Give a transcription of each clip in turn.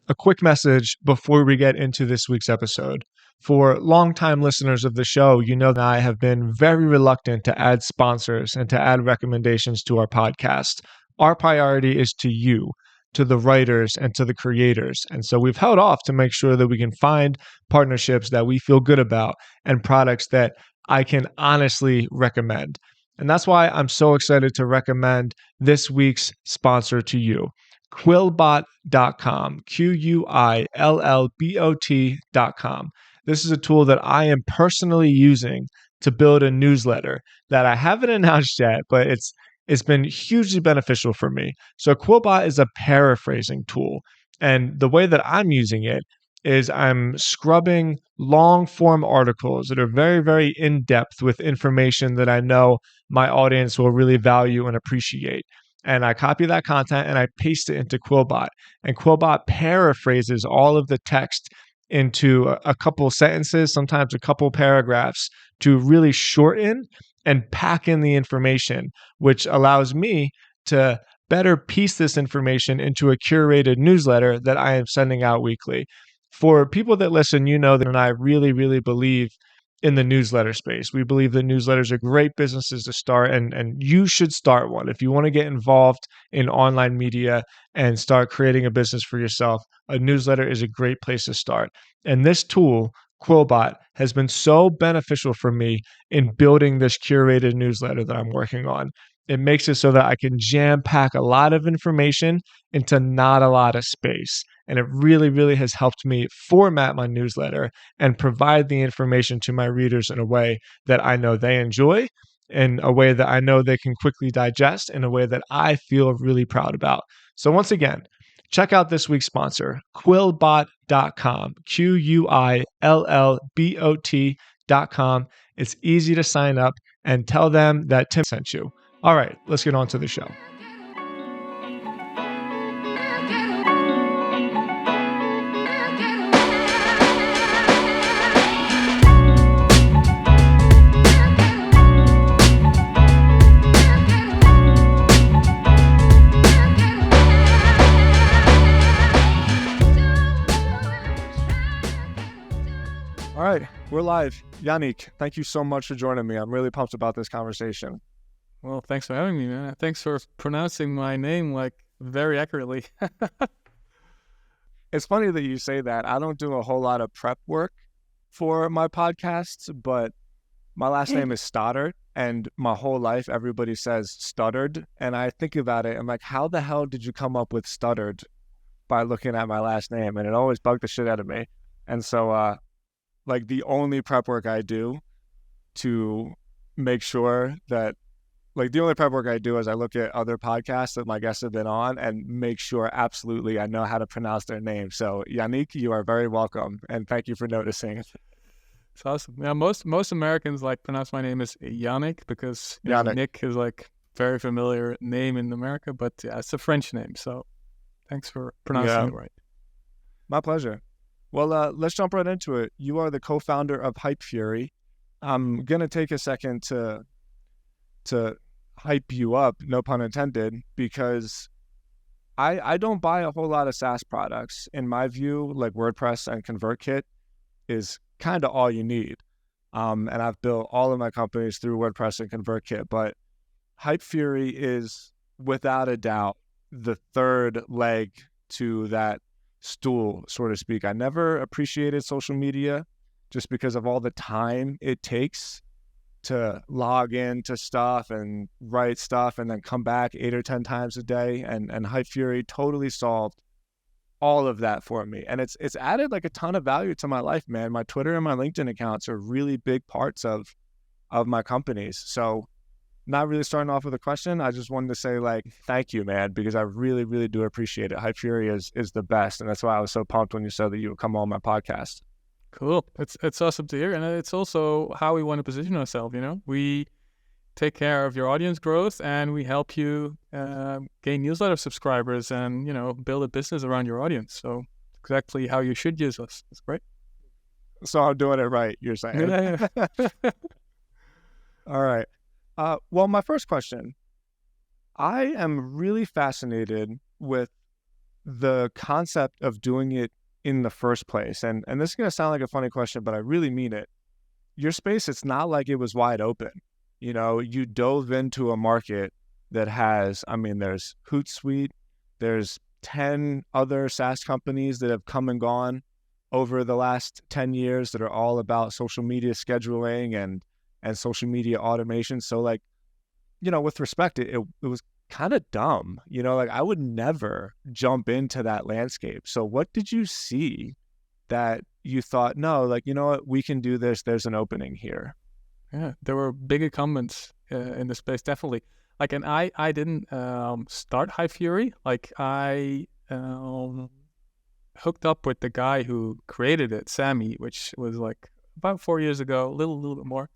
a quick message before we get into this week's episode. For longtime listeners of the show, you know that I have been very reluctant to add sponsors and to add recommendations to our podcast. Our priority is to you, to the writers, and to the creators. And so we've held off to make sure that we can find partnerships that we feel good about and products that I can honestly recommend. And that's why I'm so excited to recommend this week's sponsor to you, Quillbot.com, Quillbot.com. This is a tool that I am personally using to build a newsletter that I haven't announced yet, but it's been hugely beneficial for me. So Quillbot is a paraphrasing tool. And the way that I'm using it is I'm scrubbing long form articles that are very, very in depth with information that I know my audience will really value and appreciate. And I copy that content and I paste it into Quillbot. And Quillbot paraphrases all of the text into a couple sentences, sometimes a couple paragraphs, to really shorten and pack in the information, which allows me to better piece this information into a curated newsletter that I am sending out weekly. For people that listen, you know that I really, really believe in the newsletter space. We believe that newsletters are great businesses to start, and you should start one. If you want to get involved in online media and start creating a business for yourself, a newsletter is a great place to start. And this tool, Quillbot, has been so beneficial for me in building this curated newsletter that I'm working on. It makes it so that I can jam pack a lot of information into not a lot of space. And it really, really has helped me format my newsletter and provide the information to my readers in a way that I know they enjoy, in a way that I know they can quickly digest, in a way that I feel really proud about. So once again, check out this week's sponsor, Quillbot.com, Quillbot.com. It's easy to sign up, and tell them that Tim sent you. All right, let's get on to the show. All right, we're live. Yannick, thank you so much for joining me. I'm really pumped about this conversation. Well, thanks for having me, man. Thanks for pronouncing my name very accurately. It's funny that you say that. I don't do a whole lot of prep work for my podcasts, but my last name is Stoddard, and my whole life everybody says stuttered. And I think about it, I'm like, how the hell did you come up with stuttered by looking at my last name? And it always bugged the shit out of me. And so, the only prep work I do to make sure that the only prep work I do is I look at other podcasts that my guests have been on and make sure absolutely I know how to pronounce their name. So Yannick, you are very welcome, and thank you for noticing. It's awesome. Yeah, most Americans pronounce my name as Yannick because Yannick. Nick is very familiar name in America, but yeah, it's a French name. So thanks for pronouncing it right. My pleasure. Well, let's jump right into it. You are the co-founder of Hypefury. I'm gonna take a second to hype you up, no pun intended, because I don't buy a whole lot of SaaS products. In my view, WordPress and ConvertKit is kind of all you need. And I've built all of my companies through WordPress and ConvertKit, but Hypefury is without a doubt the third leg to that stool, so to speak. I never appreciated social media just because of all the time it takes to log into stuff and write stuff and then come back 8 or 10 times a day. And Hypefury totally solved all of that for me. And it's added a ton of value to my life, man. My Twitter and my LinkedIn accounts are really big parts of my companies. So not really starting off with a question. I just wanted to say thank you, man, because I really, really do appreciate it. Hypefury is the best. And that's why I was so pumped when you said that you would come on my podcast. Cool. It's awesome to hear. And it's also how we want to position ourselves, We take care of your audience growth and we help you gain newsletter subscribers and, build a business around your audience. So exactly how you should use us. That's great. So I'm doing it right, you're saying. Yeah. All right. Well, my first question, I am really fascinated with the concept of doing it in the first place, and this is going to sound like a funny question, but I really mean it. Your space, it's not like it was wide open. You know, you dove into a market that has, I mean, there's Hootsuite, there's 10 other SaaS companies that have come and gone over the last 10 years that are all about social media scheduling and social media automation. So like, you know, with respect, it was kind of dumb, you know, like I would never jump into that landscape. So what did you see that you thought, no, like, you know what, we can do this. There's an opening here. Yeah, there were big incumbents in the space, definitely. Like, and I didn't start Hypefury. Like, I hooked up with the guy who created it, Sammy, which was like about 4 years ago, a little bit more.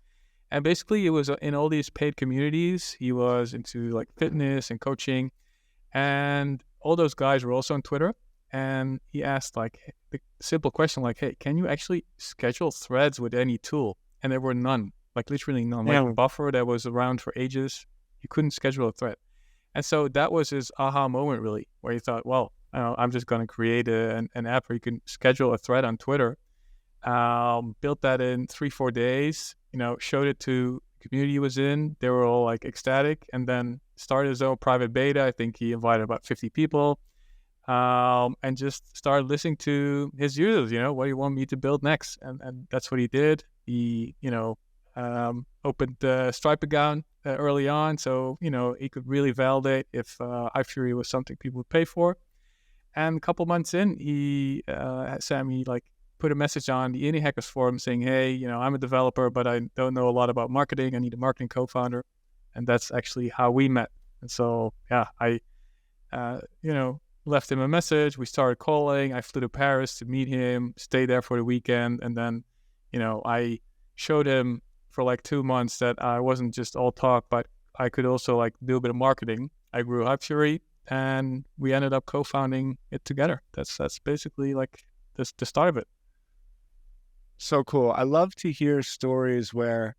And basically, it was in all these paid communities. He was into like fitness and coaching, and all those guys were also on Twitter. And he asked like the simple question, like, "Hey, can you actually schedule threads with any tool?" And there were none, like literally none. Yeah. Like Buffer that was around for ages, you couldn't schedule a thread. And so that was his aha moment, really, where he thought, "Well, I'm just going to create an app where you can schedule a thread on Twitter." Built that in 3-4 days. You know, showed it to the community he was in. They were all like ecstatic, and then started his own private beta. I think he invited about 50 people, and just started listening to his users. You know, what do you want me to build next? And that's what he did. He, opened the Stripe account early on, so you know he could really validate if Hypefury was something people would pay for. And a couple months in, Sammy put a message on the Indie Hackers forum saying, "Hey, you know, I'm a developer, but I don't know a lot about marketing. I need a marketing co-founder." And that's actually how we met. And so, yeah, I, left him a message. We started calling. I flew to Paris to meet him, stayed there for the weekend. And then, I showed him for like 2 months that I wasn't just all talk, but I could also do a bit of marketing. I grew Hypefury, and we ended up co-founding it together. That's basically the start of it. So cool. I love to hear stories where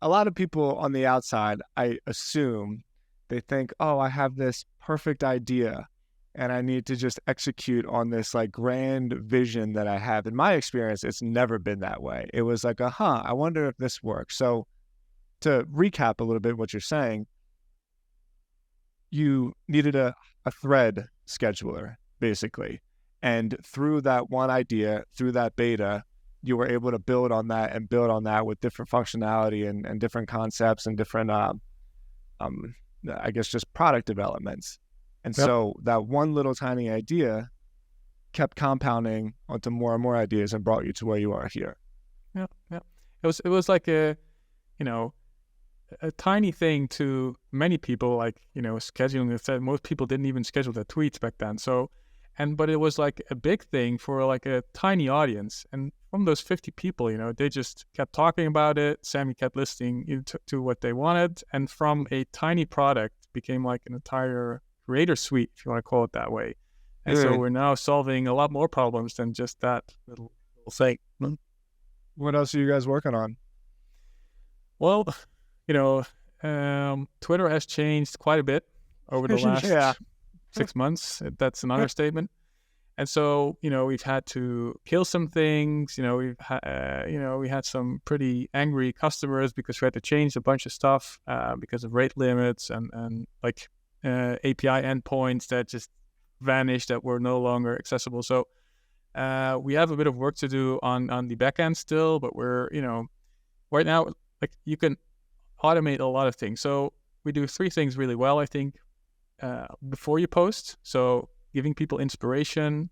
a lot of people on the outside, I assume, they think, oh, I have this perfect idea and I need to just execute on this grand vision that I have. In my experience, it's never been that way. It was like, I wonder if this works. So to recap a little bit what you're saying, you needed a thread scheduler, basically. And through that one idea, through that beta, you were able to build on that with different functionality and different concepts and different, I guess, just product developments. And Yep. So that one little tiny idea kept compounding onto more and more ideas and brought you to where you are here. Yeah. It was like a tiny thing to many people, scheduling a thread. Most people didn't even schedule their tweets back then. So, but it was like a big thing for a tiny audience. And from those 50 people, they just kept talking about it. Sammy kept listening to what they wanted. And from a tiny product became like an entire creator suite, if you want to call it that way. And so we're now solving a lot more problems than just that little thing. What else are you guys working on? Well, Twitter has changed quite a bit over the last 6 months. That's an understatement. And so, we've had to kill some things. We had some pretty angry customers because we had to change a bunch of stuff because of rate limits and API endpoints that just vanished, that were no longer accessible. So we have a bit of work to do on the back end still, but we're, right now, you can automate a lot of things. So we do 3 things really well, I think. Before you post, so giving people inspiration,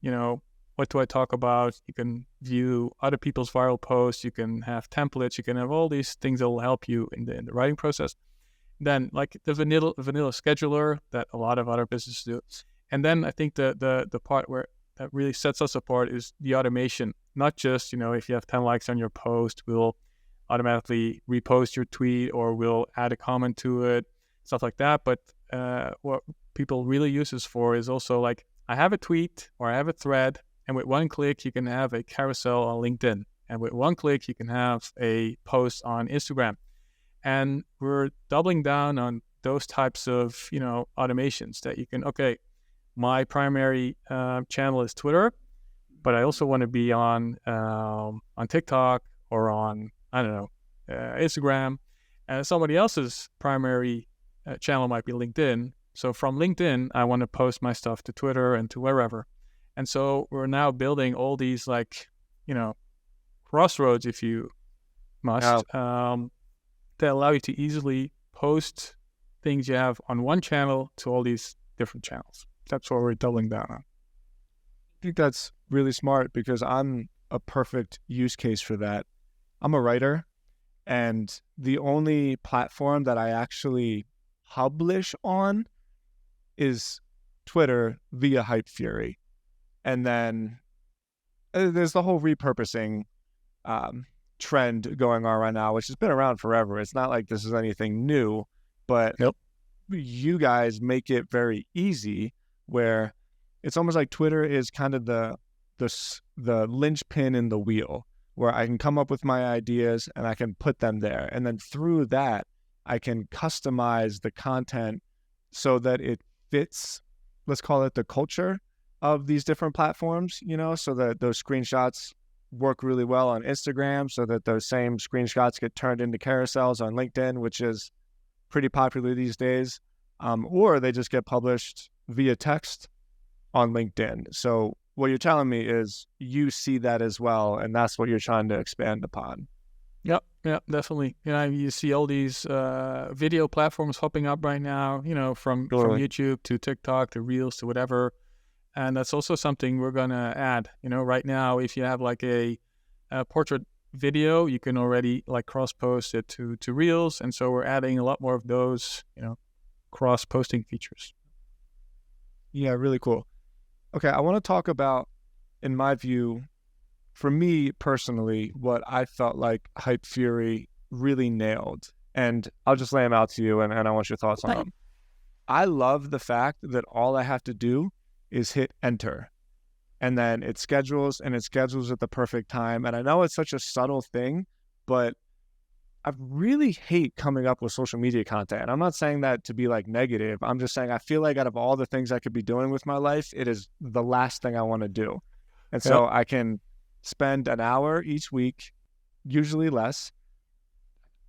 what do I talk about? You can view other people's viral posts, you can have templates, you can have all these things that will help you in the writing process. Then the vanilla scheduler that a lot of other businesses do. And then I think the part where that really sets us apart is the automation. Not just, if you have 10 likes on your post, we'll automatically repost your tweet or we'll add a comment to it, stuff like that. But what people really use this for is also I have a tweet or I have a thread, and with one click you can have a carousel on LinkedIn, and with one click you can have a post on Instagram. And we're doubling down on those types of automations that you can, my primary channel is Twitter, but I also want to be on TikTok or on, I don't know, Instagram. And somebody else's primary channel might be LinkedIn. So from LinkedIn, I want to post my stuff to Twitter and to wherever. And so we're now building all these, like, crossroads, if you must, that allow you to easily post things you have on one channel to all these different channels. That's what we're doubling down on. I think that's really smart because I'm a perfect use case for that. I'm a writer, and the only platform that I actually publish on is Twitter via Hypefury. And then there's the whole repurposing trend going on right now, which has been around forever. It's not like this is anything new, but you guys make it very easy where it's almost like Twitter is kind of the linchpin in the wheel, where I can come up with my ideas and I can put them there. And then through that, I can customize the content so that it fits, let's call it the culture of these different platforms, so that those screenshots work really well on Instagram, so that those same screenshots get turned into carousels on LinkedIn, which is pretty popular these days, or they just get published via text on LinkedIn. So what you're telling me is you see that as well, and that's what you're trying to expand upon. Yep, definitely. You see all these video platforms hopping up right now, from YouTube to TikTok to Reels to whatever. And that's also something we're going to add. Right now, if you have like a portrait video, you can already like cross-post it to Reels. And so we're adding a lot more of those, cross-posting features. Yeah, really cool. Okay, I want to talk about, in my view, for me personally, what I felt like Hypefury really nailed. And I'll just lay them out to you, and I want your thoughts on them. I love the fact that all I have to do is hit enter, and then it schedules at the perfect time. And I know it's such a subtle thing, but I really hate coming up with social media content. And I'm not saying that to be like negative. I'm just saying I feel like out of all the things I could be doing with my life, it is the last thing I want to do. And so I can spend an hour each week, usually less,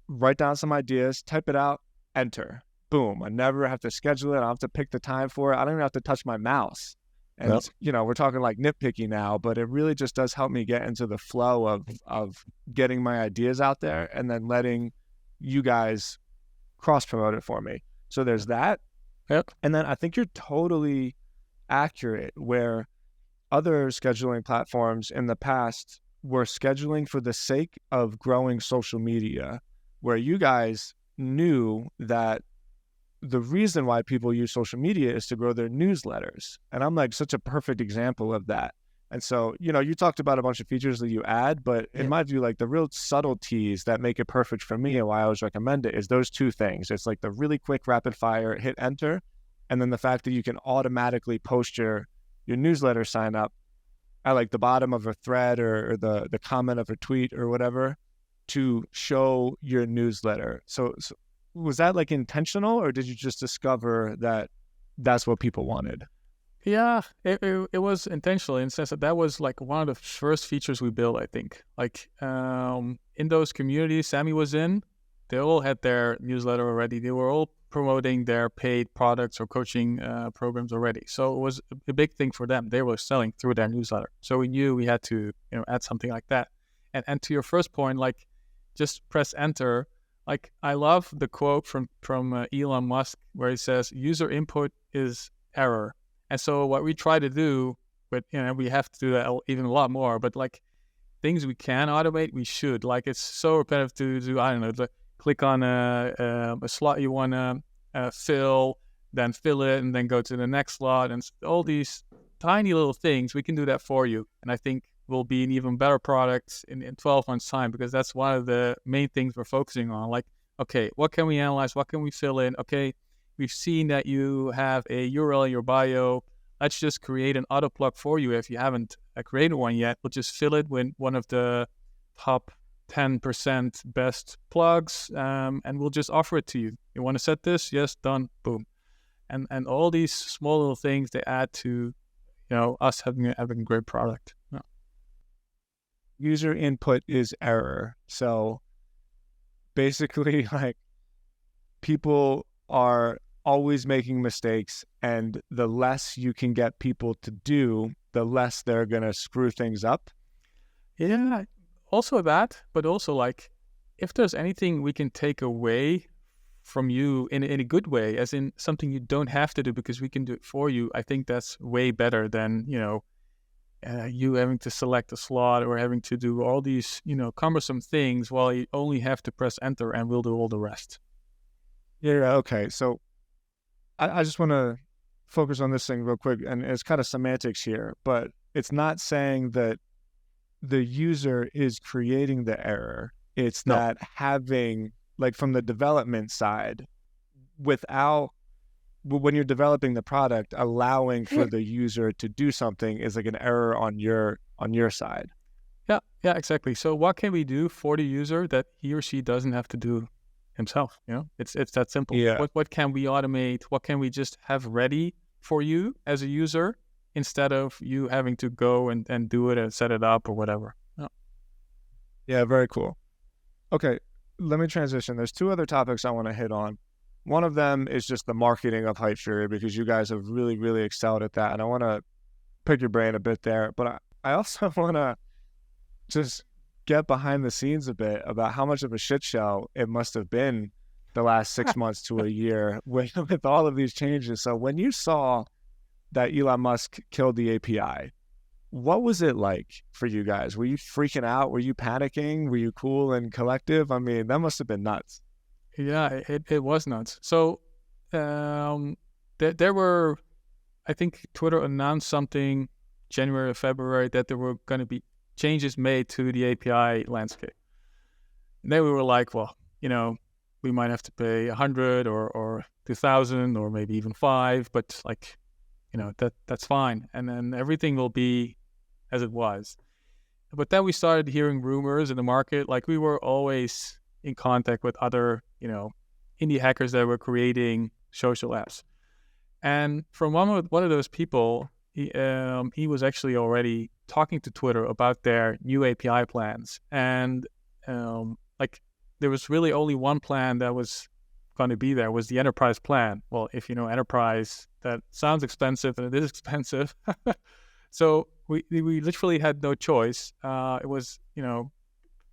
write down some ideas, type it out, enter. Boom. I never have to schedule it. I don't have to pick the time for it. I don't even have to touch my mouse. And, we're talking like nitpicky now, but it really just does help me get into the flow of getting my ideas out there and then letting you guys cross promote it for me. So there's that. Yep. And then I think you're totally accurate where other scheduling platforms in the past were scheduling for the sake of growing social media, where you guys knew that the reason why people use social media is to grow their newsletters. And I'm like such a perfect example of that. And so, you talked about a bunch of features that you add, but in my view, like the real subtleties that make it perfect for me and why I always recommend it is those two things. It's like the really quick rapid fire, hit enter, and then the fact that you can automatically post your newsletter sign up at like the bottom of a thread or the comment of a tweet or whatever to show your newsletter. So was that like intentional, or did you just discover that that's what people wanted? Yeah, it was intentional in the sense that was like one of the first features we built, I think. Like in those communities Sammy was in, they all had their newsletter already. They were all promoting their paid products or coaching programs already. So it was a big thing for them. They were selling through their newsletter. So we knew we had to add something like that. And to your first point, like just press enter. Like I love the quote from Elon Musk where he says, user input is error. And so what we try to do, but we have to do that even a lot more, but like things we can automate, we should. Like it's so repetitive to do, I don't know, click on a slot you want to fill, then fill it, and then go to the next slot. And all these tiny little things, we can do that for you. And I think will be an even better product in 12 months' time, because that's one of the main things we're focusing on. Like, okay, what can we analyze? What can we fill in? Okay, we've seen that you have a URL in your bio. Let's just create an auto plug for you if you haven't created one yet. We'll just fill it with one of the top 10% best plugs, and we'll just offer it to you. You want to set this? Yes, done. Boom. And all these small little things, they add to, us having a great product. Yeah. User input is error. So basically, like, people are always making mistakes, and the less you can get people to do, the less they're going to screw things up. Yeah, also that, but also like, if there's anything we can take away from you in a good way, as in something you don't have to do because we can do it for you, I think that's way better than, you having to select a slot or having to do all these, cumbersome things while you only have to press enter and we'll do all the rest. Yeah, okay. So I just want to focus on this thing real quick, and it's kind of semantics here, but it's not saying that the user is creating the error. It's No. that having, like, from the development side, without, when you're developing the product, allowing for the user to do something is like an error on your side. Yeah, exactly. So what can we do for the user that he or she doesn't have to do himself? It's that simple. Yeah. What can we automate? What can we just have ready for you as a user instead of you having to go and do it and set it up or whatever? Yeah, very cool. Okay, let me transition. There's two other topics I want to hit on. One of them is just the marketing of Hypefury, because you guys have really, really excelled at that, and I want to pick your brain a bit there. But I also want to just get behind the scenes a bit about how much of a shit show it must have been the last 6 months to a year with all of these changes. So when you saw that Elon Musk killed the API, what was it like for you guys? Were you freaking out? Were you panicking? Were you cool and collective? I mean, that must have been nuts. Yeah, it was nuts. So there were, I think Twitter announced something January or February that there were going to be changes made to the API landscape. And then we were like, well, we might have to pay 100 or 2,000 or maybe even 5, but like, that's fine. And then everything will be as it was. But then we started hearing rumors in the market. Like, we were always in contact with other, indie hackers that were creating social apps. And from one of those people, he was actually already talking to Twitter about their new API plans. And there was really only one plan that was going to be there, was the enterprise plan. Well, if you know enterprise, that sounds expensive, and it is expensive. So we literally had no choice. It was,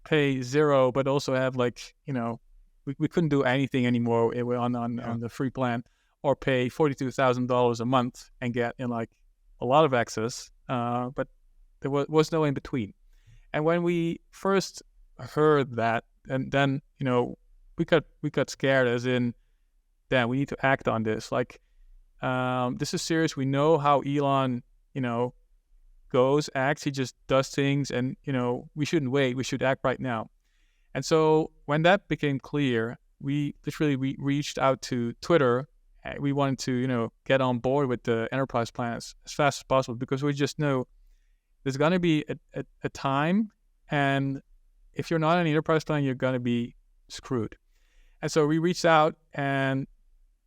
pay zero, but also have we couldn't do anything anymore on the free plan, or pay $42,000 a month and get a lot of access. But there was no in between. And when we first heard that, and then we got scared, as in, damn, we need to act on this. This is serious. We know how Elon, acts. He just does things, and we shouldn't wait. We should act right now. And so when that became clear, we reached out to Twitter. We wanted to get on board with the enterprise plan as fast as possible, because we just know there's going to be a time, and if you're not on the enterprise plan, you're going to be screwed. And so we reached out, and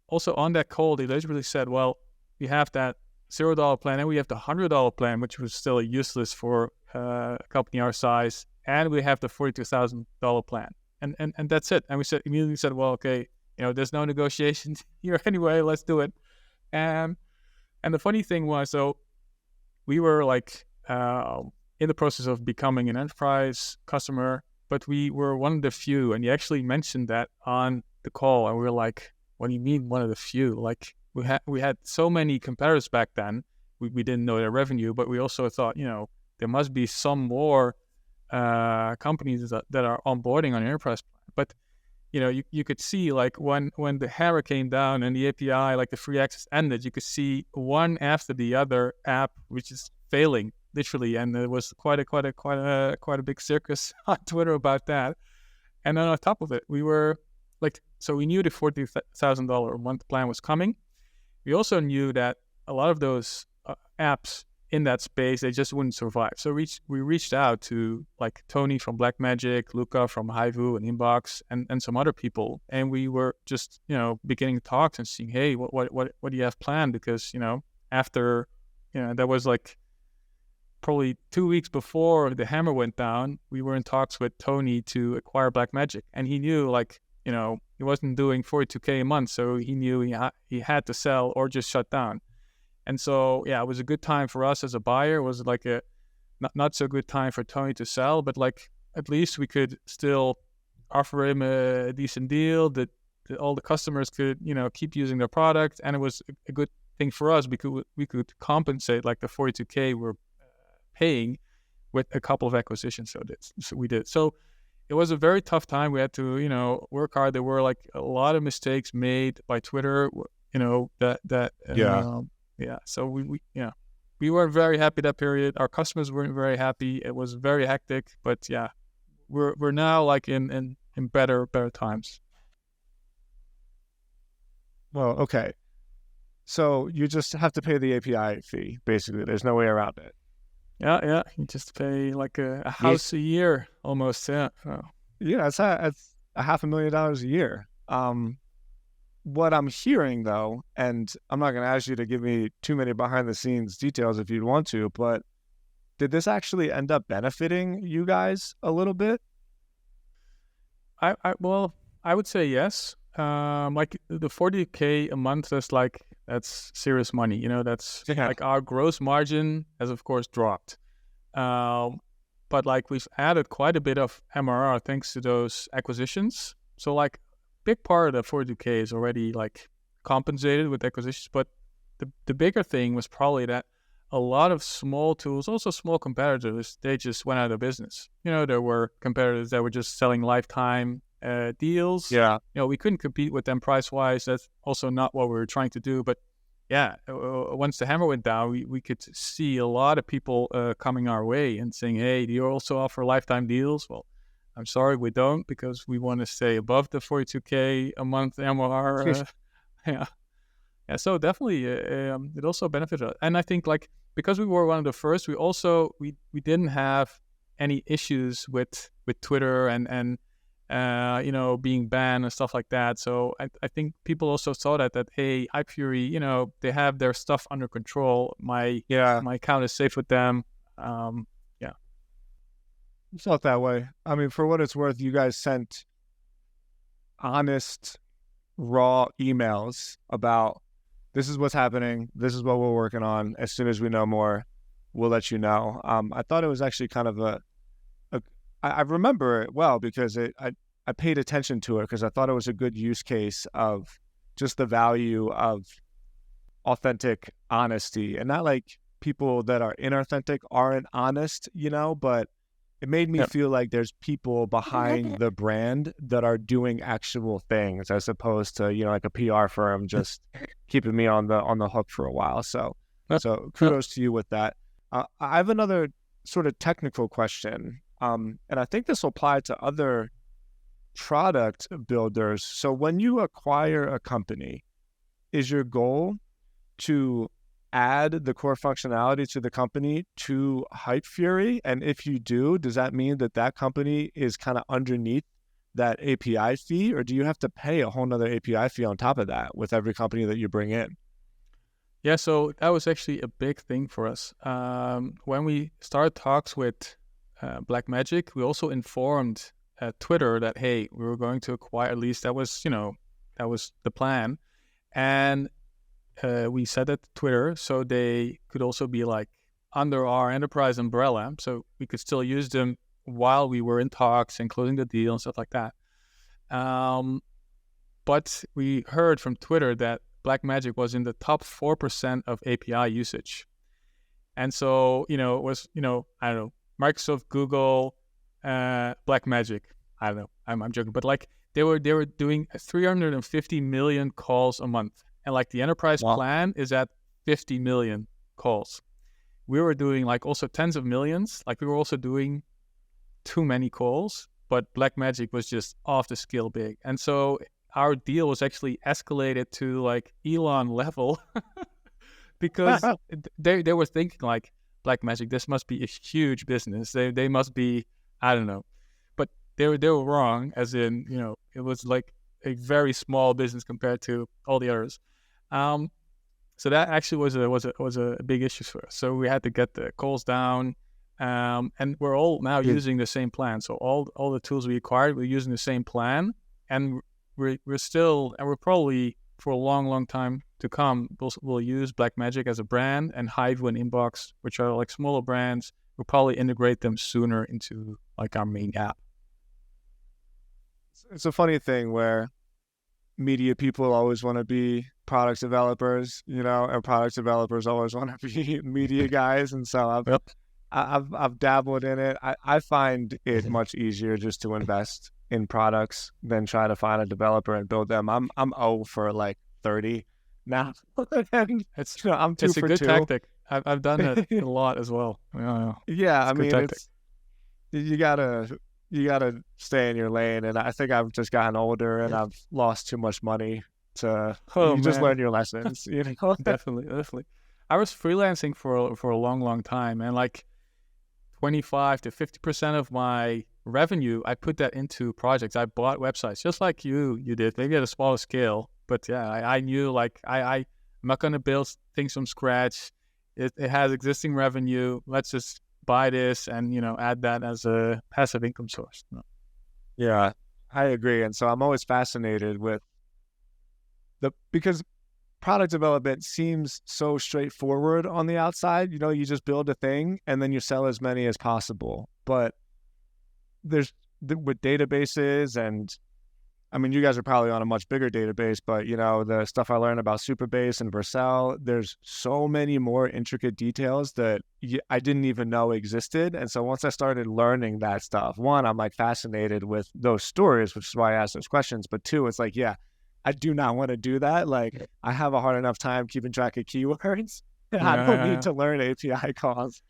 also on that call, they literally said, well, we have that $0 plan, and we have the $100 plan, which was still useless for a company our size, and we have the $42,000 plan, and that's it. And we immediately said, well, okay, there's no negotiations here anyway. Let's do it. And the funny thing was, so we were in the process of becoming an enterprise customer, but we were one of the few. And he actually mentioned that on the call, and we were like, what do you mean one of the few? We had so many competitors back then. We didn't know their revenue, but we also thought, there must be some more companies that are onboarding on enterprise plan. But you could see, when the hammer came down and the API, the free access ended, you could see one after the other app which is failing, literally. And there was quite a big circus on Twitter about that. And then on top of it, we were so we knew the $40,000 a month plan was coming. We also knew that a lot of those apps in that space, they just wouldn't survive. So we reached out to like Tony from Blackmagic, Luca from Hypefury and Inbox, and some other people, and we were just beginning talks and seeing, hey, what do you have planned? Because after that was like probably 2 weeks before the hammer went down, we were in talks with Tony to acquire Blackmagic, and he knew like he wasn't doing 42K a month, so he knew he had to sell or just shut down. And so, yeah, it was a good time for us as a buyer. It was like a not so good time for Tony to sell, but like at least we could still offer him a decent deal that all the customers could, keep using their product. And it was a good thing for us because we could compensate like the 42K we're paying with a couple of acquisitions. So we did. So it was a very tough time. We had to, work hard. There were like a lot of mistakes made by Twitter, yeah. So we weren't very happy that period. Our customers weren't very happy. It was very hectic, but yeah, we're now like in better times. Well, okay. So you just have to pay the API fee, basically. There's no way around it. Yeah. You just pay like a house a year almost. Yeah. Oh. Yeah, it's $500,000 a year. What I'm hearing, though, and I'm not going to ask you to give me too many behind-the-scenes details if you'd want to, but did this actually end up benefiting you guys a little bit? Well, I would say yes. Like the 40K a month that's serious money. That's like our gross margin has of course dropped. But like we've added quite a bit of MRR thanks to those acquisitions. So like big part of the 42K is already like compensated with acquisitions, but the bigger thing was probably that a lot of small tools, also small competitors, they just went out of business. There were competitors that were just selling lifetime deals. Yeah. We couldn't compete with them price-wise. That's also not what we were trying to do. But yeah, once the hammer went down, we could see a lot of people coming our way and saying, hey, do you also offer lifetime deals? Well, I'm sorry, we don't, because we want to stay above the 42K a month MRR. Yeah. So definitely, it also benefited us. And I think like because we were one of the first, we didn't have any issues with Twitter and being banned and stuff like that. So I think people also saw that hey, Hypefury, they have their stuff under control. My account is safe with them. It's not that way. I mean, for what it's worth, you guys sent honest, raw emails about this is what's happening. This is what we're working on. As soon as we know more, we'll let you know. I thought it was actually kind of I remember it well because I paid attention to it because I thought it was a good use case of just the value of authentic honesty, and not like people that are inauthentic aren't honest, but it made me feel like there's people behind the brand that are doing actual things as opposed to, like a PR firm just keeping me on the hook for a while. So kudos to you with that. I have another sort of technical question. And I think this will apply to other product builders. So when you acquire a company, is your goal to add the core functionality to the company to Hypefury? And if you do, does that mean that company is kind of underneath that API fee, or do you have to pay a whole nother API fee on top of that with every company that you bring in? Yeah, so that was actually a big thing for us. When we started talks with Blackmagic, we also informed Twitter that, hey, we were going to acquire, at least that was the plan. And we said that to Twitter, so they could also be like under our enterprise umbrella, so we could still use them while we were in talks and closing the deal and stuff like that. But we heard from Twitter that Blackmagic was in the top 4% of API usage. And so, it was, I don't know, Microsoft, Google, Blackmagic. I don't know, I'm joking, but like they were doing 350 million calls a month. And like the enterprise plan is at 50 million calls. We were doing like also tens of millions. Like we were also doing too many calls, but Blackmagic was just off the scale big. And so our deal was actually escalated to like Elon level because they were thinking like, Blackmagic, this must be a huge business. They must be, I don't know. But they were wrong, as in, it was like a very small business compared to all the others. So that actually was a big issue for us. So we had to get the calls down, and we're all now using the same plan. So all the tools we acquired, we're using the same plan, and we're probably for a long time to come, we'll use Blackmagic as a brand, and Hypefury and Inbox, which are like smaller brands, we'll probably integrate them sooner into like our main app. It's a funny thing where media people always want to be product developers, and product developers always want to be media guys. And so I've dabbled in it. I find it much easier just to invest in products than try to find a developer and build them. I'm 0 for like 30 now. It's I'm 2 it's a for good 2. tactic. I've done it a lot as well. Yeah, I mean, tactic. you gotta stay in your lane, and I think I've just gotten older and I've lost too much money to just learn your lessons. Definitely. I was freelancing for a long time, and like 25 to 50% of my revenue, I put that into projects. I bought websites, just like you did, maybe at a smaller scale. But yeah, I knew like I'm not going to build things from scratch. It has existing revenue. Let's just buy this and add that as a passive income source. Yeah, I agree. And so I'm always fascinated with because product development seems so straightforward on the outside. You just build a thing and then you sell as many as possible. But with databases, and I mean, you guys are probably on a much bigger database, but the stuff I learned about Supabase and Vercel, there's so many more intricate details that I didn't even know existed. And so once I started learning that stuff, one, I'm like fascinated with those stories, which is why I ask those questions. But two, it's like, yeah, I do not want to do that. Like, I have a hard enough time keeping track of keywords. I don't need to learn API calls.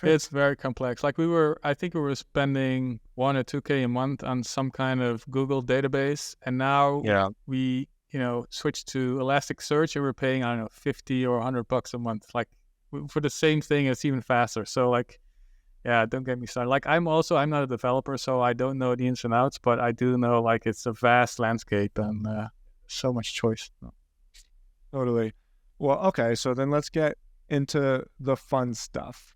It's very complex. Like I think we were spending $1 or $2K a month on some kind of Google database, and now we switched to Elasticsearch, and we're paying, I don't know, $50 or $100 a month, like for the same thing. It's even faster. So like, yeah, don't get me started. Like I'm not a developer, so I don't know the ins and outs, but I do know like it's a vast landscape and so much choice. Totally. Well, okay, so then let's get into the fun stuff.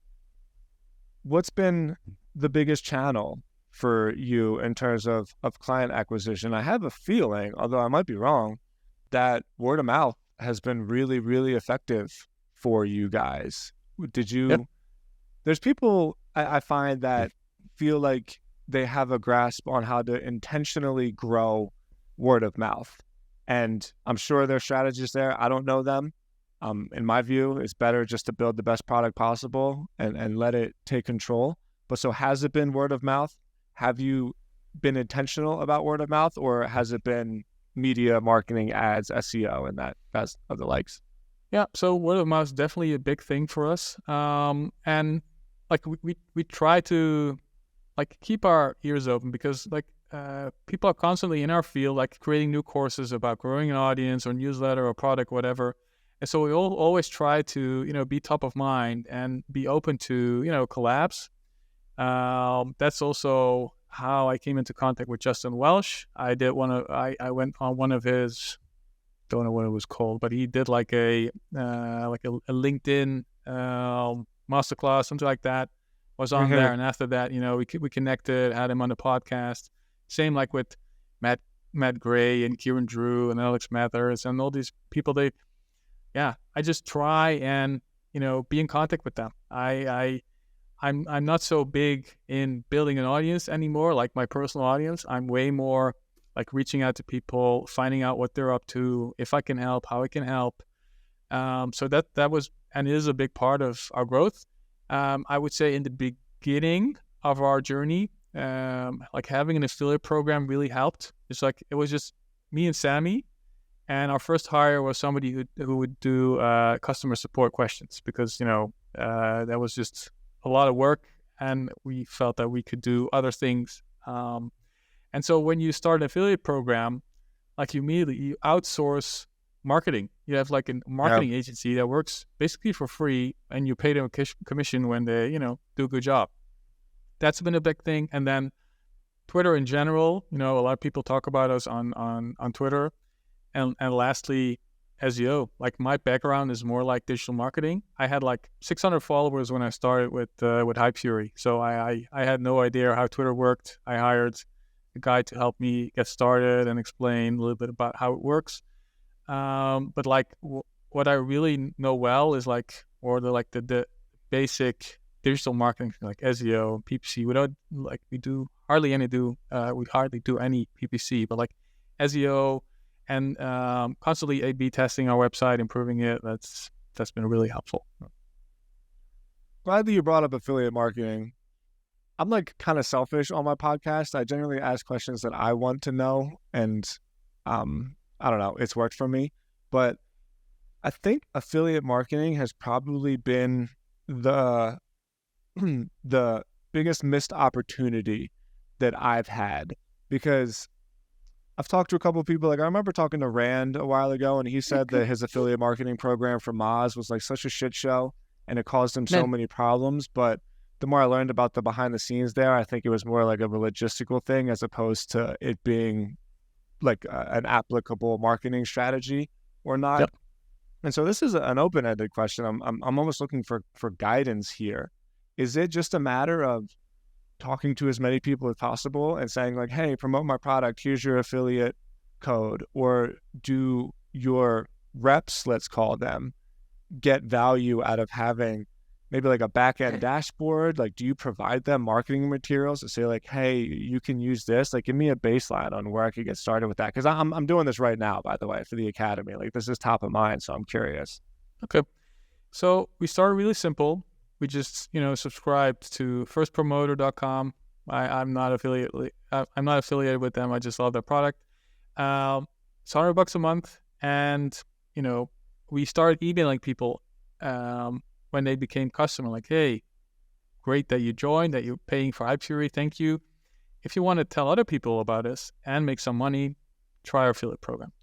What's been the biggest channel for you in terms of client acquisition? I have a feeling, although I might be wrong, that word of mouth has been really, really effective for you guys. Did you? Yep. There's people I find that feel like they have a grasp on how to intentionally grow word of mouth. And I'm sure there's strategies there. I don't know them. In my view, it's better just to build the best product possible and let it take control. But so has it been word of mouth? Have you been intentional about word of mouth, or has it been media, marketing, ads, SEO, and that of the likes? Yeah, so word of mouth is definitely a big thing for us. And like we try to like keep our ears open, because like people are constantly in our field, like creating new courses about growing an audience or newsletter or product, whatever. And so we always try to, be top of mind and be open to, collabs. That's also how I came into contact with Justin Welsh. I went on one of his, don't know what it was called, but he did like a LinkedIn masterclass, something like that. Was on there, and after that, we connected, had him on the podcast. Same like with Matt Gray and Kieran Drew and Alex Mathers and all these people. I just try and be in contact with them. I'm not so big in building an audience anymore, like my personal audience. I'm way more like reaching out to people, finding out what they're up to, if I can help, how I can help. So that was and is a big part of our growth. I would say in the beginning of our journey, like having an affiliate program really helped. It's like it was just me and Sammy. And our first hire was somebody who would do customer support questions, because, that was just a lot of work, and we felt that we could do other things. And so when you start an affiliate program, like you outsource marketing. You have like a marketing agency that works basically for free, and you pay them a commission when they, do a good job. That's been a big thing. And then Twitter in general, a lot of people talk about us on Twitter. And lastly, SEO. Like, my background is more like digital marketing. I had like 600 followers when I started with Hypefury. So I had no idea how Twitter worked. I hired a guy to help me get started and explain a little bit about how it works. But like what I really know well is like, or the basic digital marketing, like SEO, PPC. We hardly do any PPC, but like SEO and constantly A/B testing our website, improving it. That's been really helpful. Glad that you brought up affiliate marketing. I'm like kind of selfish on my podcast. I generally ask questions that I want to know, and I don't know, it's worked for me. But I think affiliate marketing has probably been the the biggest missed opportunity that I've had, because I've talked to a couple of people. Like, I remember talking to Rand a while ago, and he said that his affiliate marketing program for Moz was like such a shit show, and it caused him so many problems. But the more I learned about the behind the scenes there, I think it was more like a logistical thing as opposed to it being like an applicable marketing strategy or not. Yep. And so this is an open-ended question. I'm almost looking for guidance here. Is it just a matter of talking to as many people as possible and saying like, hey, promote my product, here's your affiliate code? Or do your reps, let's call them, get value out of having maybe like a back-end dashboard? Like, do you provide them marketing materials to say like, hey, you can use this? Like, give me a baseline on where I could get started with that. Because I'm doing this right now, by the way, for the Academy. Like, this is top of mind, so I'm curious. Okay. So we started really simple. We just, subscribed to firstpromoter.com. I'm not affiliated with them. I just love their product. It's $100 a month. And, we started emailing people when they became customer, like, hey, great that you joined, that you're paying for Hypefury. Thank you. If you want to tell other people about us and make some money, try our affiliate program.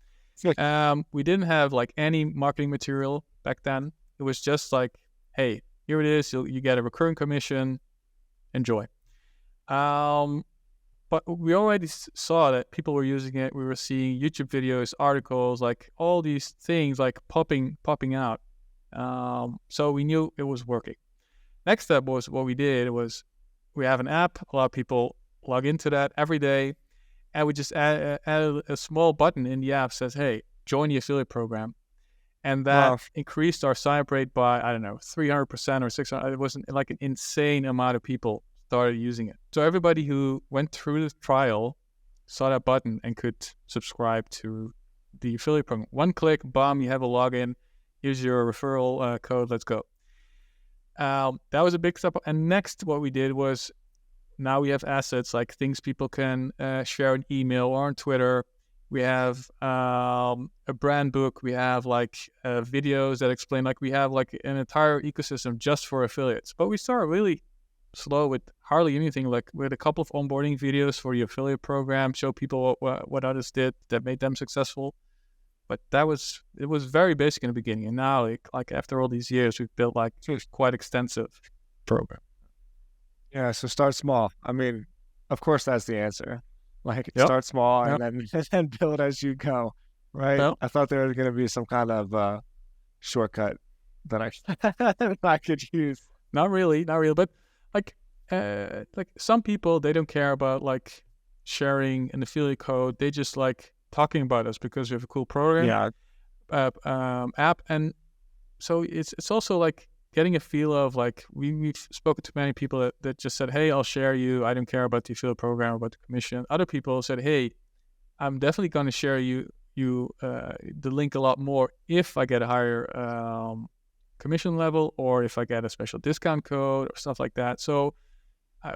We didn't have like any marketing material back then. It was just like, hey, here it is. You get a recurring commission. Enjoy. But we already saw that people were using it. We were seeing YouTube videos, articles, like all these things like popping out. So we knew it was working. Next step was what we did was we have an app. A lot of people log into that every day. And we just added a small button in the app that says, hey, join the affiliate program. And that increased our sign-up rate by, 300% or 600%. It wasn't like an insane amount of people started using it. So everybody who went through the trial saw that button and could subscribe to the affiliate program. One click, bam, you have a login. Here's your referral code. Let's go. That was a big step. And next, what we did was now we have assets like things people can share an email or on Twitter. We have a brand book. We have like videos that explain, like we have like an entire ecosystem just for affiliates. But we started really slow with hardly anything, like with a couple of onboarding videos for the affiliate program, show people what others did that made them successful. But it was very basic in the beginning. And now like after all these years, we've built like quite extensive program. Yeah, so start small. I mean, of course, that's the answer. Like, start small and then build as you go, right? Yep. I thought there was going to be some kind of shortcut that I could use. Not really. But like some people, they don't care about like sharing an affiliate code. They just like talking about us because we have a cool program, app, and so it's also like getting a feel of like we've spoken to many people that just said, hey, I'll share you. I don't care about the affiliate program or about the commission. Other people said, hey, I'm definitely going to share you the link a lot more if I get a higher commission level or if I get a special discount code or stuff like that. So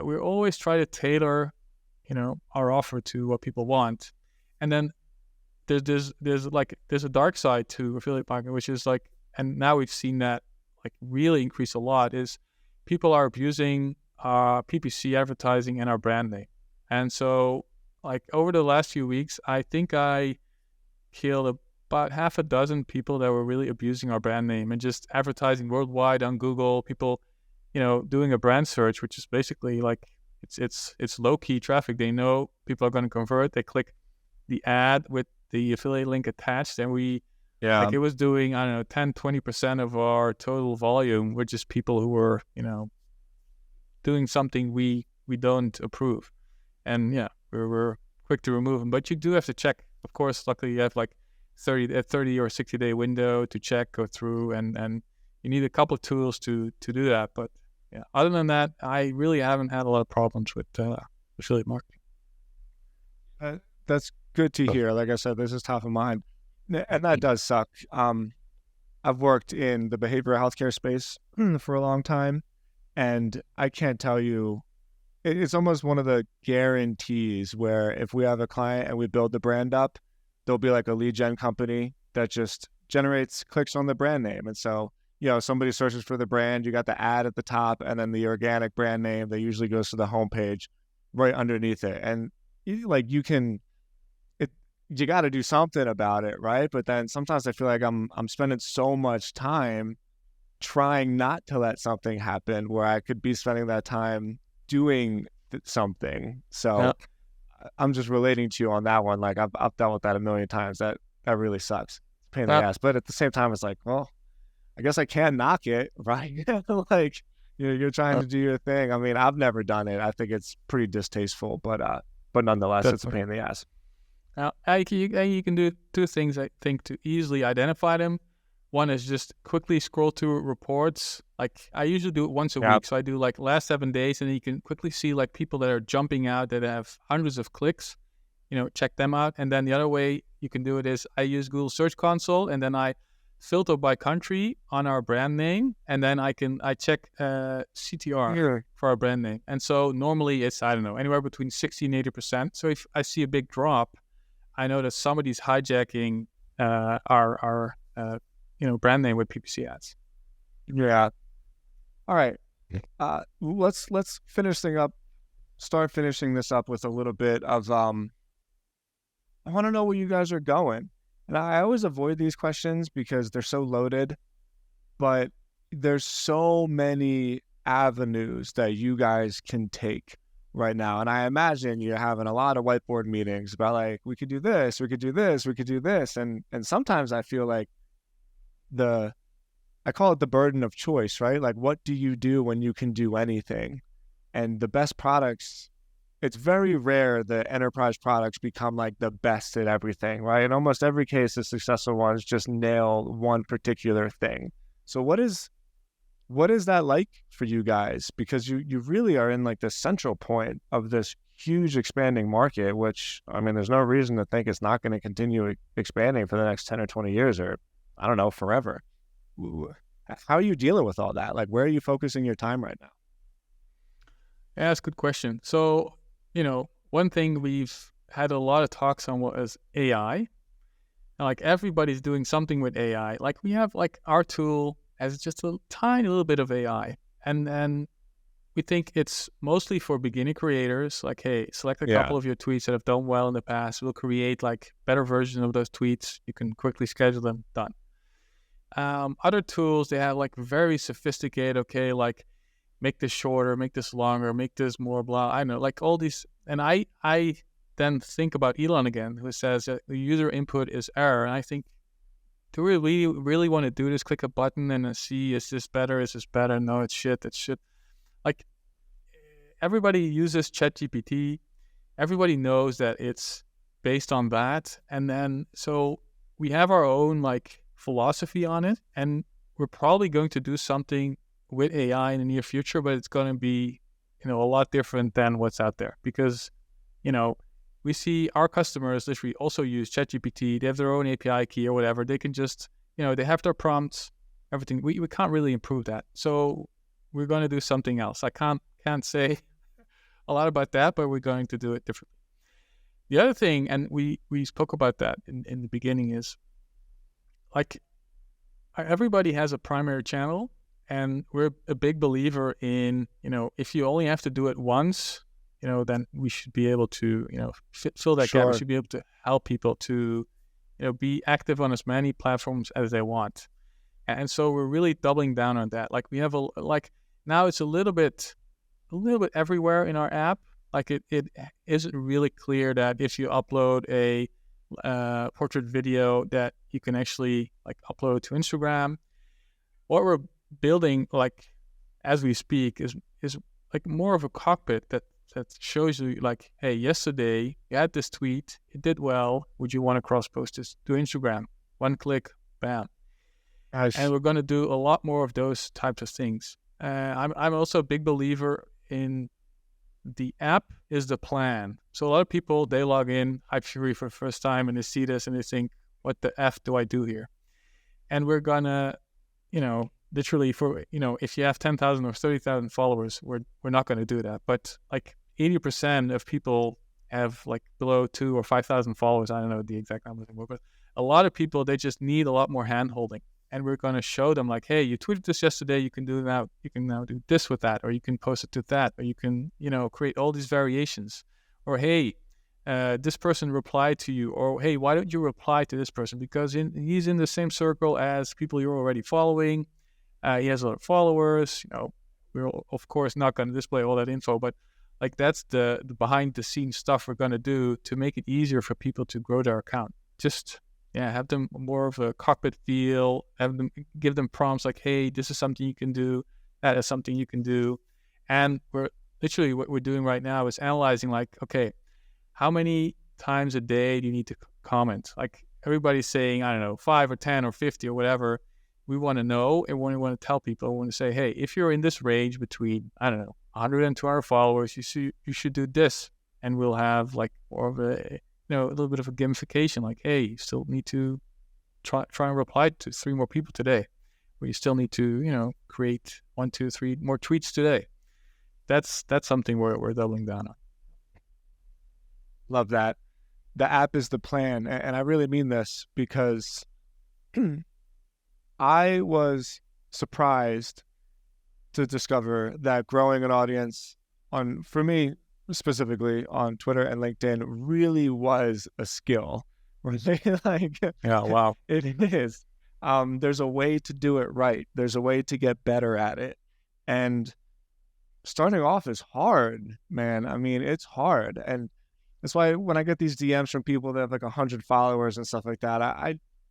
we always try to tailor, our offer to what people want. And then there's a dark side to affiliate marketing, which is like, and now we've seen that like really increase a lot, is people are abusing PPC advertising and our brand name. And so like over the last few weeks, I think I killed about half a dozen people that were really abusing our brand name and just advertising worldwide on Google. People, doing a brand search, which is basically like it's low key traffic. They know people are going to convert. They click the ad with the affiliate link attached, and Yeah. it was doing, I don't know, 10-20% of our total volume, which is people who were doing something we don't approve. And yeah, we're quick to remove them, but you do have to check. Of course, luckily you have like 30 or 60-day window to check, go through, and you need a couple of tools to do that. But yeah, other than that, I really haven't had a lot of problems with affiliate marketing. That's good to hear. Like I said, this is top of mind, and that does suck. I've worked in the behavioral healthcare space for a long time, and I can't tell you, it's almost one of the guarantees where if we have a client and we build the brand up, there'll be like a lead gen company that just generates clicks on the brand name. And so, somebody searches for the brand, you got the ad at the top, and then the organic brand name that usually goes to the homepage right underneath it. And you got to do something about it, right? But then sometimes I feel like I'm spending so much time trying not to let something happen where I could be spending that time doing something. So Yeah. I'm just relating to you on that one. Like I've dealt with that a million times. That really sucks. It's a pain in the ass. But at the same time, it's like, well, I guess I can knock it, right? Like you're trying to do your thing. I mean, I've never done it. I think it's pretty distasteful, but nonetheless, it's a pain in the ass. Now, you can do two things, I think, to easily identify them. One is just quickly scroll through reports. Like I usually do it once a week. So I do like last 7 days, and then you can quickly see like people that are jumping out that have hundreds of clicks, check them out. And then the other way you can do it is I use Google Search Console, and then I filter by country on our brand name. And then I check CTR for our brand name. And so normally it's, I don't know, anywhere between 60 and 80%. So if I see a big drop, I know that somebody's hijacking our brand name with PPC ads. Yeah. All right. Let's finish thing up. Start finishing this up with a little bit of I want to know where you guys are going. And I always avoid these questions because they're so loaded, but there's so many avenues that you guys can take right now. And I imagine you're having a lot of whiteboard meetings about like, we could do this, we could do this, we could do this. And sometimes I feel like I call it the burden of choice, right? Like, what do you do when you can do anything? And the best products, it's very rare that enterprise products become like the best at everything, right? In almost every case, the successful ones just nail one particular thing. So what is that like for you guys? Because you really are in like the central point of this huge expanding market, which, I mean, there's no reason to think it's not going to continue expanding for the next 10 or 20 years or, I don't know, forever. How are you dealing with all that? Like, where are you focusing your time right now? Yeah, that's a good question. So, one thing we've had a lot of talks on was AI. And like everybody's doing something with AI. Like we have like our tool has just a tiny little bit of AI. And then we think it's mostly for beginner creators. Like, hey, select a couple of your tweets that have done well in the past. We'll create like better version of those tweets. You can quickly schedule them, done. Other tools, they have like very sophisticated, okay, like make this shorter, make this longer, make this more blah. I know, like all these. And I then think about Elon again, who says that the user input is error. And I think, do we really want to do this? Click a button and see, is this better? Is this better? No, it's shit. It's shit. Like everybody uses ChatGPT. Everybody knows that it's based on that. And then, so we have our own like philosophy on it. And we're probably going to do something with AI in the near future, but it's going to be, a lot different than what's out there because, we see our customers literally also use ChatGPT. They have their own API key or whatever. They can just, they have their prompts, everything. We can't really improve that. So we're going to do something else. I can't say a lot about that, but we're going to do it differently. The other thing, and we spoke about that in the beginning, is like everybody has a primary channel. And we're a big believer in, if you only have to do it once, then we should be able to, fill that gap. We should be able to help people to be active on as many platforms as they want. And so we're really doubling down on that. Like we have now it's a little bit everywhere in our app. Like it isn't really clear that if you upload a portrait video that you can actually like upload to Instagram. What we're building like as we speak is like more of a cockpit that shows you like, hey, yesterday you had this tweet, it did well. Would you want to cross post this to Instagram? One click, bam. Nice. And we're going to do a lot more of those types of things. I'm also a big believer in the app is the plan. So a lot of people, they log in Hypefury for the first time and they see this and they think, what the F do I do here? And we're going to, literally for, if you have 10,000 or 30,000 followers, we're not going to do that. But like 80% of people have like below 2,000 or 5,000 followers. I don't know the exact numbers anymore, but a lot of people, they just need a lot more hand holding. And we're going to show them like, hey, you tweeted this yesterday. You can now do this with that, or you can post it to that, or you can, create all these variations. Or, hey, this person replied to you, or, hey, why don't you reply to this person? Because he's in the same circle as people you're already following. He has a lot of followers. We're of course not going to display all that info, but like that's the behind the scenes stuff we're going to do to make it easier for people to grow their account. Just have them more of a cockpit feel, give them prompts like, hey, this is something you can do, that is something you can do. And we're literally what we're doing right now is analyzing like, okay, how many times a day do you need to comment? Like everybody's saying, I don't know, 5 or 10 or 50 or whatever. We want to know, and we want to tell people, we want to say, hey, if you're in this range between, I don't know, 100 and 200 followers, you should do this. And we'll have like more of a little bit of a gamification, like, hey, you still need to try and reply to 3 more people today, or you still need to, create 1, 2, 3 more tweets today. That's something we're doubling down on. Love that. The app is the plan. And I really mean this because I was surprised to discover that growing an audience for me, specifically on Twitter and LinkedIn, really was a skill. Yeah, wow. It is. There's a way to do it right. There's a way to get better at it. And starting off is hard, man. I mean, it's hard. And that's why when I get these DMs from people that have like 100 followers and stuff like that,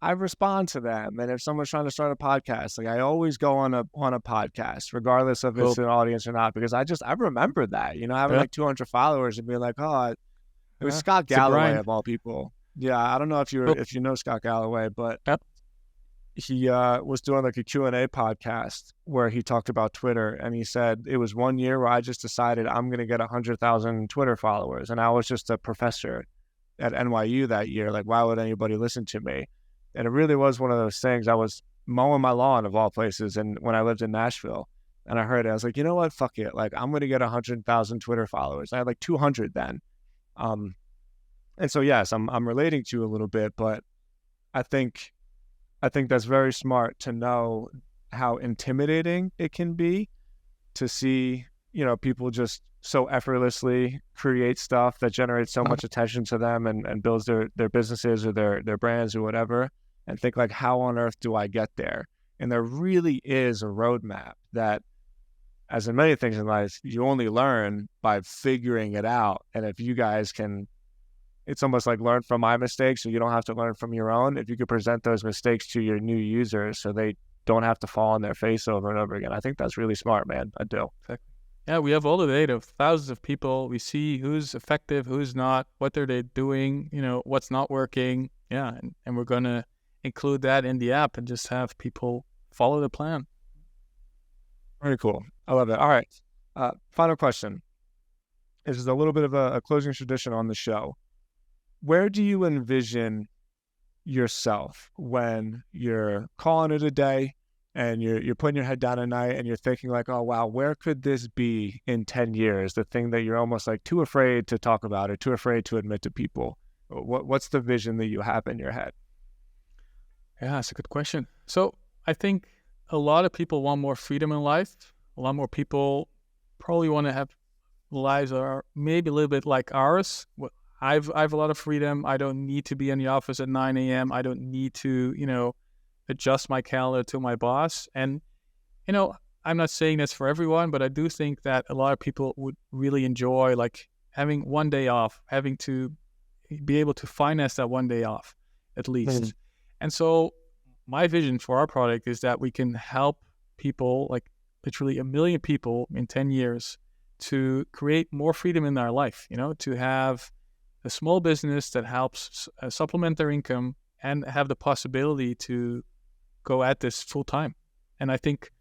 I respond to them. And if someone's trying to start a podcast, like I always go on a podcast, regardless of if it's an audience or not, because I remember that, having like 200 followers and being like, oh, it was Scott Galloway of all people. Yeah, I don't know if you know Scott Galloway, but he was doing like a Q&A podcast where he talked about Twitter, and he said it was 1 year where I just decided I'm going to get 100,000 Twitter followers, and I was just a professor at NYU that year. Like, why would anybody listen to me? And it really was one of those things. I was mowing my lawn of all places, and when I lived in Nashville, and I heard it, I was like, you know what? Fuck it. Like, I'm going to get 100,000 Twitter followers. I had like 200 then. And so, yes, I'm relating to you a little bit, but I think that's very smart to know how intimidating it can be to see, people just so effortlessly create stuff that generates so much attention to them and builds their businesses or their brands or whatever, and think like, how on earth do I get there? And there really is a roadmap that, as in many things in life, you only learn by figuring it out. And if you guys can, it's almost like learn from my mistakes, so you don't have to learn from your own. If you could present those mistakes to your new users so they don't have to fall on their face over and over again, I think that's really smart, man. I do. Yeah, we have all the data of thousands of people. We see who's effective, who's not, what are they doing, what's not working. Yeah, and we're going to include that in the app and just have people follow the plan. Very cool. I love it. All right. Final question. This is a little bit of a closing tradition on the show. Where do you envision yourself when you're calling it a day and you're putting your head down at night and you're thinking like, oh, wow, where could this be in 10 years? The thing that you're almost like too afraid to talk about or too afraid to admit to people. What's the vision that you have in your head? Yeah, that's a good question. So I think a lot of people want more freedom in life. A lot more people probably want to have lives that are maybe a little bit like ours. I've a lot of freedom. I don't need to be in the office at 9 a.m. I don't need to, adjust my calendar to my boss. And, I'm not saying this for everyone, but I do think that a lot of people would really enjoy like having one day off, having to be able to finance that one day off at least. Mhm. And so my vision for our product is that we can help people, like literally 1 million people in 10 years, to create more freedom in their life, to have a small business that helps supplement their income and have the possibility to go at this full time. And I think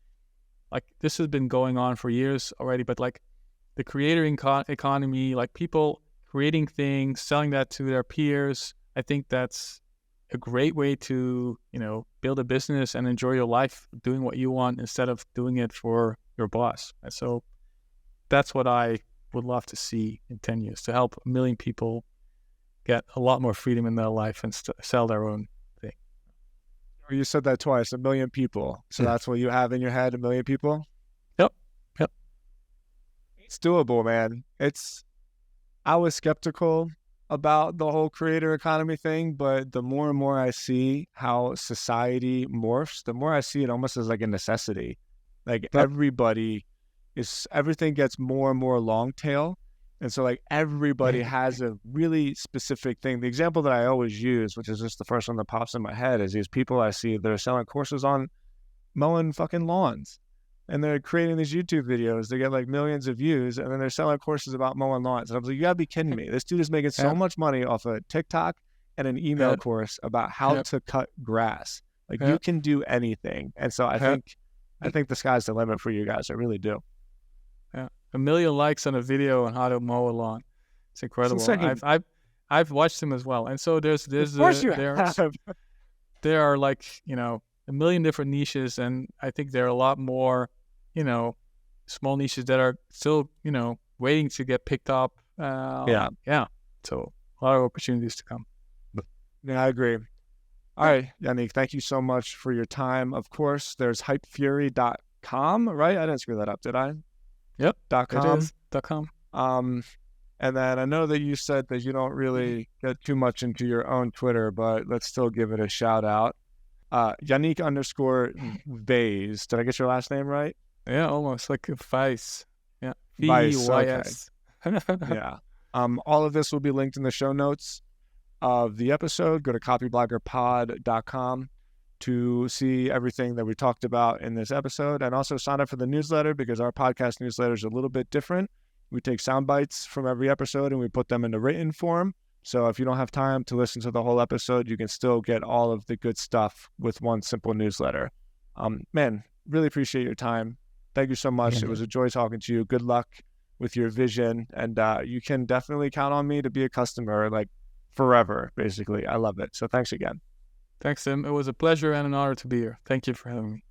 like this has been going on for years already, but like the creator economy, like people creating things, selling that to their peers, I think that's a great way to, build a business and enjoy your life doing what you want instead of doing it for your boss. And so that's what I would love to see in 10 years, to help 1 million people get a lot more freedom in their life and sell their own thing. You said that twice, 1 million people. So that's what you have in your head, 1 million people? Yep. It's doable, man. I was skeptical about the whole creator economy thing, but the more and more I see how society morphs, the more I see it almost as like a necessity. Like everything gets more and more long tail. And so like everybody has a really specific thing. The example that I always use, which is just the first one that pops in my head, is these people I see that are selling courses on mowing fucking lawns. And they're creating these YouTube videos. They get like millions of views, and then they're selling courses about mowing lawns. And I was like, you gotta be kidding me. This dude is making so much money off of TikTok and an email course about how to cut grass. Like you can do anything. And so I think the sky's the limit for you guys. I really do. Yeah. 1 million likes on a video on how to mow a lawn. It's incredible. It's I've watched them as well. And so there are like, 1 million different niches, and I think there are a lot more, small niches that are still, waiting to get picked up. Yeah. So a lot of opportunities to come. Yeah, I agree. All right, Yannick, thank you so much for your time. Of course, there's hypefury.com, right? I didn't screw that up, did I? Yep. .com. It is .com. And then I know that you said that you don't really get too much into your own Twitter, but let's still give it a shout out. Yannick _Veys. Did I get your last name right? Yeah, almost like a Veys. Yeah. Veys. Veys. Yeah. All of this will be linked in the show notes of the episode. Go to copybloggerpod.com to see everything that we talked about in this episode, and also sign up for the newsletter, because our podcast newsletter is a little bit different. We take sound bites from every episode and we put them into written form. So if you don't have time to listen to the whole episode, you can still get all of the good stuff with one simple newsletter. Man, really appreciate your time. Thank you so much. It was a joy talking to you. Good luck with your vision. And you can definitely count on me to be a customer, like forever, basically. I love it. So thanks again. Thanks, Tim. It was a pleasure and an honor to be here. Thank you for having me.